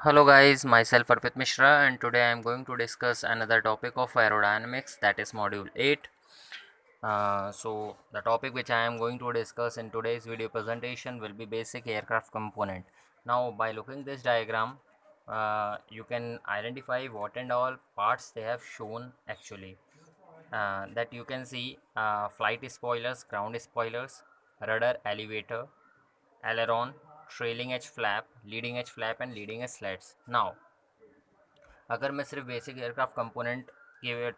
Hello guys, myself Arpit Mishra and today I am going to discuss another topic of aerodynamics, that is module 8. So the topic which I am going to discuss in today's video presentation will be basic aircraft component. Now by looking this diagram, you can identify what and all parts they have shown actually. That you can see flight spoilers, ground spoilers, rudder, elevator, aileron, trailing edge flap, leading edge flap and leading edge slats. Now अगर मैं सिर्फ basic aircraft component के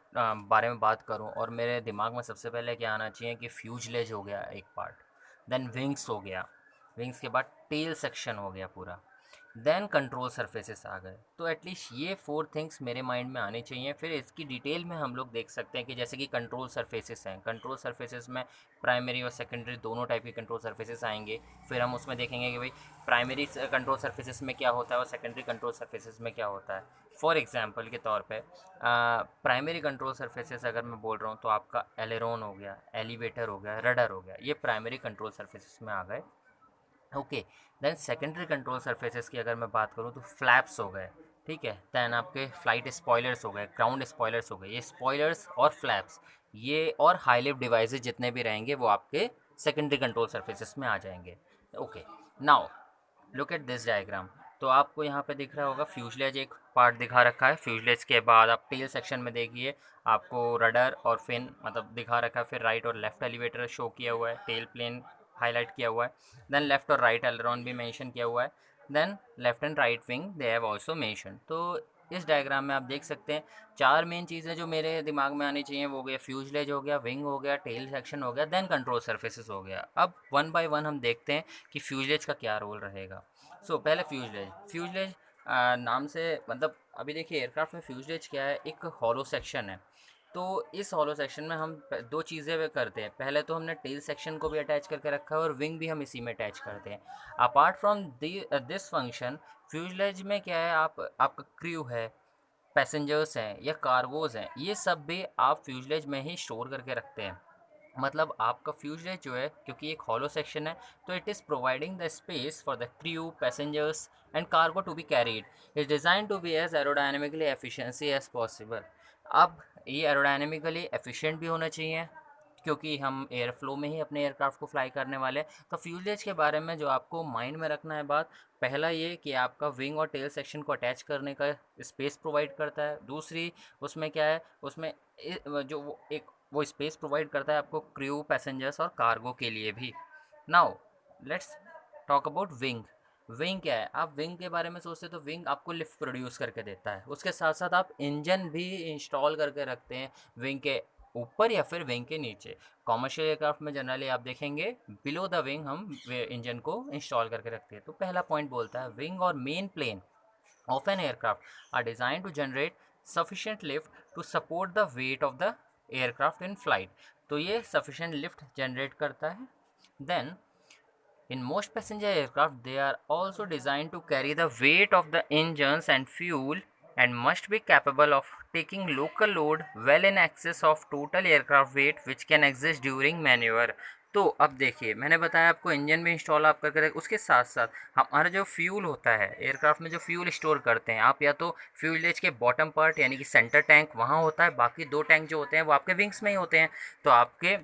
बारे में बात करूं और मेरे दिमाग में सबसे पहले क्या आना चाहिए कि फ्यूजलेज हो गया एक पार्ट, देन विंग्स हो गया, विंग्स के बाद टेल सेक्शन हो गया पूरा, देन कंट्रोल सरफेसेस आ गए। तो एटलीस्ट ये फोर थिंग्स मेरे माइंड में आनी चाहिए। फिर इसकी डिटेल में हम लोग देख सकते हैं कि जैसे कि कंट्रोल सरफेसेस हैं, कंट्रोल सरफेसेस में प्राइमरी और सेकेंडरी दोनों टाइप के कंट्रोल सरफेसेस आएंगे। फिर हम उसमें देखेंगे कि भाई प्राइमरी कंट्रोल सरफेसेस में क्या होता है और सेकेंडरी कंट्रोल सरफेसेस में क्या होता है। फॉर एग्जांपल के तौर पे प्राइमरी कंट्रोल सरफेसेस अगर मैं बोल रहा हूँ तो आपका एलेरोन हो गया, एलिवेटर हो गया, रडर हो गया, ये प्राइमरी कंट्रोल सरफेसेस में आ गए। Okay, then secondary control surfaces की अगर मैं बात करूँ तो फ्लैप्स हो गए, ठीक है। दैन आपके फ्लाइट स्पॉयलर्स हो गए, ग्राउंड स्पॉयलर्स हो गए। ये स्पॉयलर्स और फ्लैप्स, ये और हाई लिफ्ट डिवाइसेस जितने भी रहेंगे वो आपके सेकेंडरी कंट्रोल सरफेसेस में आ जाएंगे। Okay, now look at this diagram. तो आपको यहाँ पे दिख रहा होगा फ्यूजलेज एक पार्ट दिखा रखा है। फ्यूजलेज के बाद आप टेल सेक्शन में देखिए, आपको रडर और फिन मतलब दिखा रखा है। फिर राइट और लेफ्ट एलिवेटर शो किया हुआ है, टेल प्लेन हाईलाइट किया हुआ है। देन लेफ्ट और राइट एलरॉन भी मेंशन किया हुआ है। Then left and right wing they have also mention. तो इस डायग्राम में आप देख सकते हैं चार मेन चीज़ें जो मेरे दिमाग में आनी चाहिए, वो हो गया फ्यूजलेज हो गया, विंग हो गया, टेल सेक्शन हो गया, देन कंट्रोल सर्फेसिस हो गया। अब वन बाय वन हम देखते हैं कि फ्यूजलेज का क्या रोल रहेगा। पहले फ्यूजलेज, फ्यूजलेज नाम से मतलब अभी देखिए एयरक्राफ्ट में फ्यूजलेज क्या है, एक हॉलो सेक्शन है। तो इस हॉलो सेक्शन में हम दो चीज़ें वे करते हैं। पहले तो हमने टेल सेक्शन को भी अटैच करके रखा है और विंग भी हम इसी में अटैच करते हैं। Apart from this function, fuselage में क्या है, आपका क्रू है, पैसेंजर्स हैं या कार्गोज हैं, ये सब भी आप फ्यूजलेज में ही स्टोर करके रखते हैं। मतलब आपका फ्यूजलेज जो है, क्योंकि एक हॉलो सेक्शन है, तो it is providing the space for the crew, passengers and cargo to be carried. Is design to be as aerodynamically efficiency as possible. अब ये एरोडाइनमिकली एफिशिएंट भी होना चाहिए, क्योंकि हम एयर फ्लो में ही अपने एयरक्राफ्ट को फ्लाई करने वाले हैं। तो फ्यूजलेज के बारे में जो आपको माइंड में रखना है बात, पहला ये कि आपका विंग और टेल सेक्शन को अटैच करने का स्पेस प्रोवाइड करता है। दूसरी उसमें क्या है, उसमें जो वो स्पेस प्रोवाइड करता है आपको क्रू, पैसेंजर्स और कार्गो के लिए भी। Now let's talk about wing. Wing क्या है, आप विंग के बारे में सोचते हैं तो विंग आपको लिफ्ट प्रोड्यूस करके देता है। उसके साथ साथ आप इंजन भी इंस्टॉल करके रखते हैं विंग के ऊपर या फिर विंग के नीचे। कॉमर्शियल एयरक्राफ्ट में जनरली आप देखेंगे बिलो द विंग हम इंजन को इंस्टॉल करके रखते हैं। तो पहला पॉइंट बोलता है विंग और main plane of an aircraft are designed to generate sufficient lift to support the weight of the aircraft in flight। तो ये sufficient lift generate करता है। Then in most passenger aircraft, they are also designed to carry the weight of the engines and fuel and must be capable of taking local load well in excess of total aircraft weight which can exist during maneuver। तो अब देखिए मैंने बताया आपको engine में install आप करके रखें, उसके साथ साथ हमारा जो फ्यूल होता है एयरक्राफ्ट में, जो फ्यूल स्टोर करते हैं आप, या तो फ्यूलेज के बॉटम पार्ट यानी कि सेंटर टैंक वहाँ होता है, बाकी दो टैंक जो होते हैं वो आपके विंग्स में ही होते हैं। तो आपके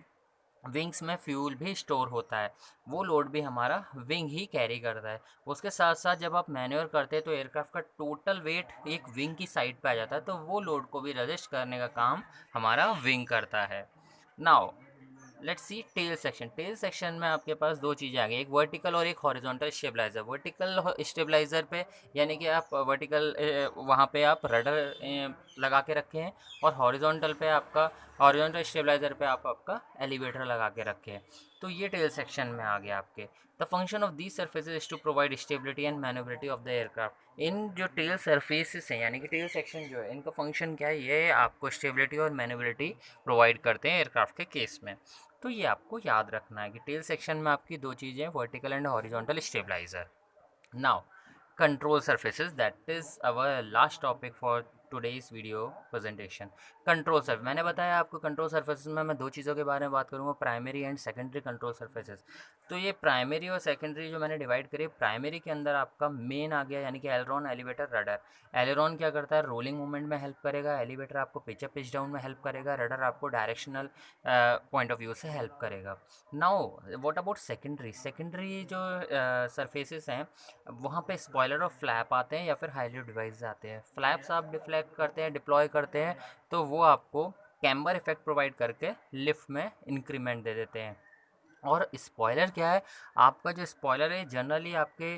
विंग्स में फ्यूल भी स्टोर होता है, वो लोड भी हमारा विंग ही कैरी करता है। उसके साथ साथ जब आप मैन्योर करते हैं तो एयरक्राफ्ट का टोटल वेट एक विंग की साइड पे आ जाता है, तो वो लोड को भी रजिस्ट करने का काम हमारा विंग करता है। Now let's see tail section. Tail section में आपके पास दो चीज़ें आ गई, एक वर्टिकल और एक हॉरिजॉन्टल स्टेबलाइजर। वर्टिकल स्टेबलाइजर पे यानी कि आप वर्टिकल वहाँ पे आप रडर लगा के रखे हैं, और हॉरिजॉन्टल पे आपका हॉरिजॉन्टल स्टेबलाइजर पे आप आपका एलिवेटर लगा के रखे हैं। तो ये टेल सेक्शन में आ गया आपके। The function of these surfaces is to provide stability and manoeuvrability of the aircraft. इन जो टेल सर्फेसेस हैं यानी कि टेल सेक्शन जो है, इनका फंक्शन क्या है, ये आपको स्टेबिलिटी और मैन्योरेबिलिटी प्रोवाइड करते हैं एयरक्राफ्ट के केस में। तो ये आपको याद रखना है कि टेल सेक्शन में आपकी दो चीज़ें, vertical and horizontal stabiliser. Now control surfaces, that is our last topic for today's video presentation. Control Surf मैंने बताया आपको कंट्रोल सर्फेसेस में मैं दो चीज़ों के बारे में बात करूँगा, primary and secondary control surfaces. तो ये प्राइमरी और सेकेंडरी जो मैंने डिवाइड करी, प्राइमरी के अंदर आपका मेन आ गया यानी कि एलरॉन, एलिवेटर, रडर। एलरॉन क्या करता है, रोलिंग मूवमेंट में हेल्प करेगा, एलिवेटर आपको पिच अप पिच डाउन में हेल्प करेगा, रडर आपको डायरेक्शनल पॉइंट ऑफ व्यू से हेल्प करेगा। Now what about secondary? Secondary जो सरफेसेस हैं वहाँ पे स्पॉयलर और फ्लैप आते हैं या फिर हाइलाइट डिवाइस आते हैं। फ्लैप्स आप डिफ्लेक्ट करते हैं, डिप्लॉय करते हैं, तो वो आपको कैम्बर इफेक्ट प्रोवाइड करके लिफ्ट में इंक्रीमेंट दे देते हैं। और स्पॉइलर क्या है, आपका जो स्पॉइलर है जनरली आपके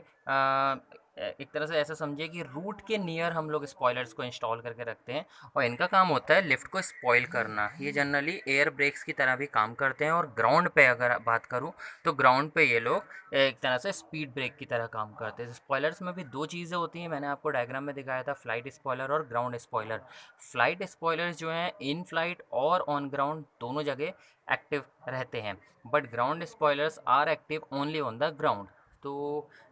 एक तरह से ऐसा समझिए कि रूट के नियर हम लोग स्पॉयलर्स को इंस्टॉल करके रखते हैं, और इनका काम होता है लिफ्ट को स्पॉइल करना। ये जनरली एयर ब्रेक्स की तरह भी काम करते हैं, और ग्राउंड पे अगर बात करूँ तो ग्राउंड पे ये लोग एक तरह से स्पीड ब्रेक की तरह काम करते हैं। स्पॉयलर्स में भी दो चीज़ें होती हैं, मैंने आपको डायग्राम में दिखाया था, फ्लाइट स्पॉयलर और ग्राउंड स्पॉयलर। फ्लाइट स्पॉयलर्स जो हैं इन फ्लाइट और ऑन ग्राउंड दोनों जगह एक्टिव रहते हैं, but ground spoilers are active only on the ground. So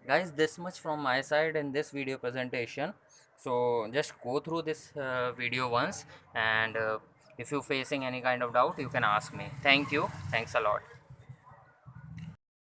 guys, this much from my side in this video presentation. So just go through this video once, and if you facing any kind of doubt you can ask me. Thank you, thanks a lot.